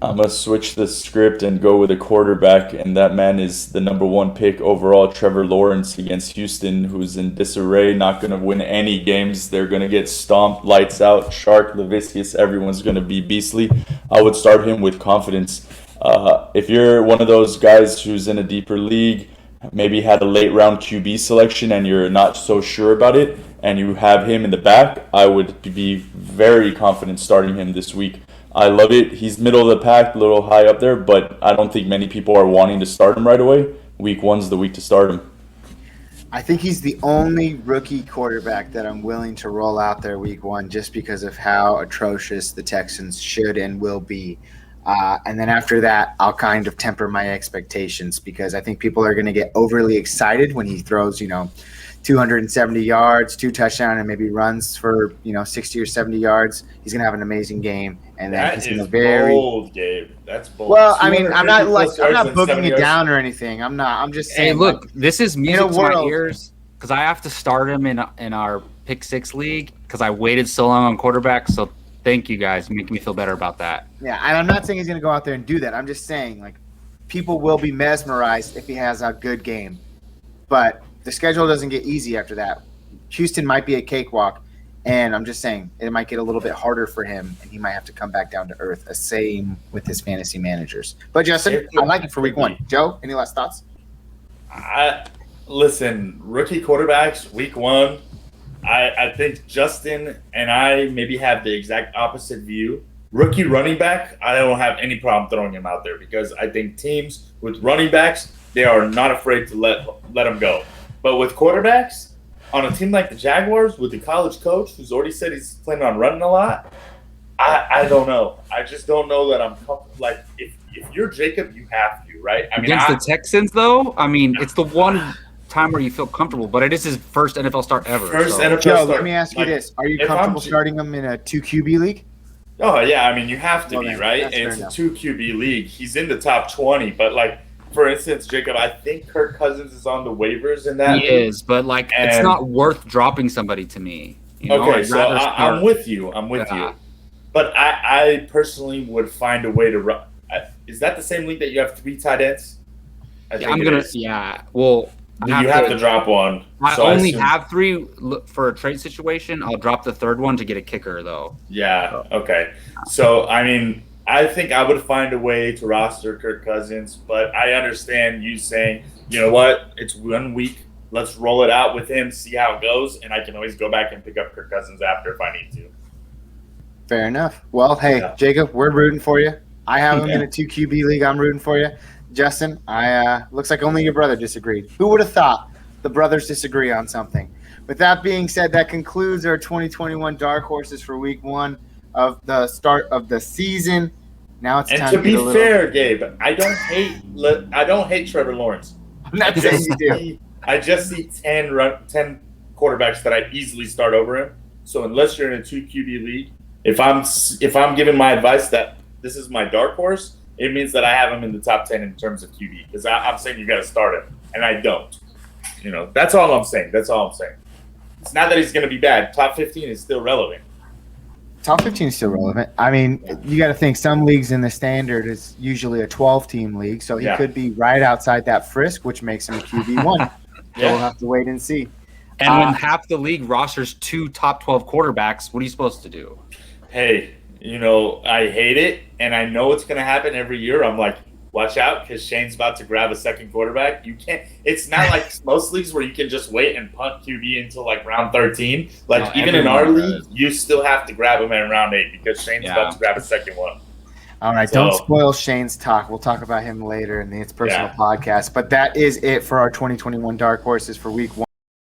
I'm going to switch the script and go with a quarterback, and that man is the number one pick overall, Trevor Lawrence, against Houston, who's in disarray, not going to win any games. They're going to get stomped, lights out. Shark, Leviscus, everyone's going to be beastly. I would start him with confidence. If you're one of those guys who's in a deeper league, maybe had a late round QB selection and you're not so sure about it, and you have him in the back, I would be very confident starting him this week. I love it. He's middle of the pack, a little high up there, but I don't think many people are wanting to start him right away. Week one's the week to start him. I think he's the only rookie quarterback that I'm willing to roll out there week one just because of how atrocious the Texans should and will be. And then after that, I'll kind of temper my expectations because I think people are going to get overly excited when he throws, 270 yards, 2 touchdowns, and maybe runs for 60 or 70 yards. He's going to have an amazing game, and then he's going to bold, Gabe. That's bold. Well, I mean, I'm not booking it down or anything. I'm not. I'm just saying. Hey, look, this is music to my ears because I have to start him in our Pick Six league because I waited so long on quarterbacks. So thank you guys, making me feel better about that. Yeah, and I'm not saying he's going to go out there and do that. I'm just saying people will be mesmerized if he has a good game, but the schedule doesn't get easy after that. Houston might be a cakewalk, and I'm just saying it might get a little bit harder for him, and he might have to come back down to earth. The same with his fantasy managers. But Justin, I like it for week one. Joe, any last thoughts? Listen, rookie quarterbacks, week one. I think Justin and I maybe have the exact opposite view. Rookie running back, I don't have any problem throwing him out there because I think teams with running backs, they are not afraid to let them go. But with quarterbacks, on a team like the Jaguars, with the college coach who's already said he's planning on running a lot, I don't know. I just don't know that I'm comfortable. Like, if you're Jacob, you have to, right? I mean, against the Texans, though, it's the one time where you feel comfortable, but it is his first NFL start ever. NFL start. Let me ask you this. Are you comfortable starting him in a 2 QB league? Oh, yeah. I mean, you have to be, right? And it's a 2 QB league. He's in the top 20, but for instance, Jacob, I think Kirk Cousins is on the waivers in that. He is, but it's not worth dropping somebody to me. Okay, so I'm with you. You. But I personally would find a way to run. Is that the same league that you have 3 tight ends? Well, you have to drop one. I only have 3 for a trade situation. I'll drop the 3rd one to get a kicker, though. Yeah. Okay. So I mean, I think I would find a way to roster Kirk Cousins, but I understand you saying, you know what, it's 1 week. Let's roll it out with him, see how it goes, and I can always go back and pick up Kirk Cousins after if I need to. Fair enough. Well, hey, Jacob, we're rooting for you. I have him in a 2 QB league. I'm rooting for you. Justin, looks like only your brother disagreed. Who would have thought the brothers disagree on something? With that being said, that concludes our 2021 Dark Horses for week one of the start of the season. Now it's time to be fair, Gabe, I don't hate Trevor Lawrence. I'm not saying you do. I just see 10 quarterbacks that I easily start over him. So unless you're in a 2 QB league, if I'm giving my advice that this is my dark horse, it means that I have him in the top 10 in terms of QB because I'm saying you got to start him, and I don't. That's all I'm saying. It's not that he's going to be bad. Top 15 is still relevant. Top 15 is still relevant. I mean, you got to think some leagues in the standard is usually a 12-team league, so he could be right outside that frisk, which makes him a QB1. So we'll have to wait and see. And when half the league rosters 2 top 12 quarterbacks, what are you supposed to do? Hey, I hate it, and I know it's going to happen every year. I'm like, watch out, because Shane's about to grab a second quarterback. You can't. It's not like most leagues where you can just wait and punt QB until round 13. Even in our league, you still have to grab him in round 8 because Shane's about to grab a second one. All right, don't spoil Shane's talk. We'll talk about him later in the It's Personal podcast. But that is it for our 2021 Dark Horses for week one.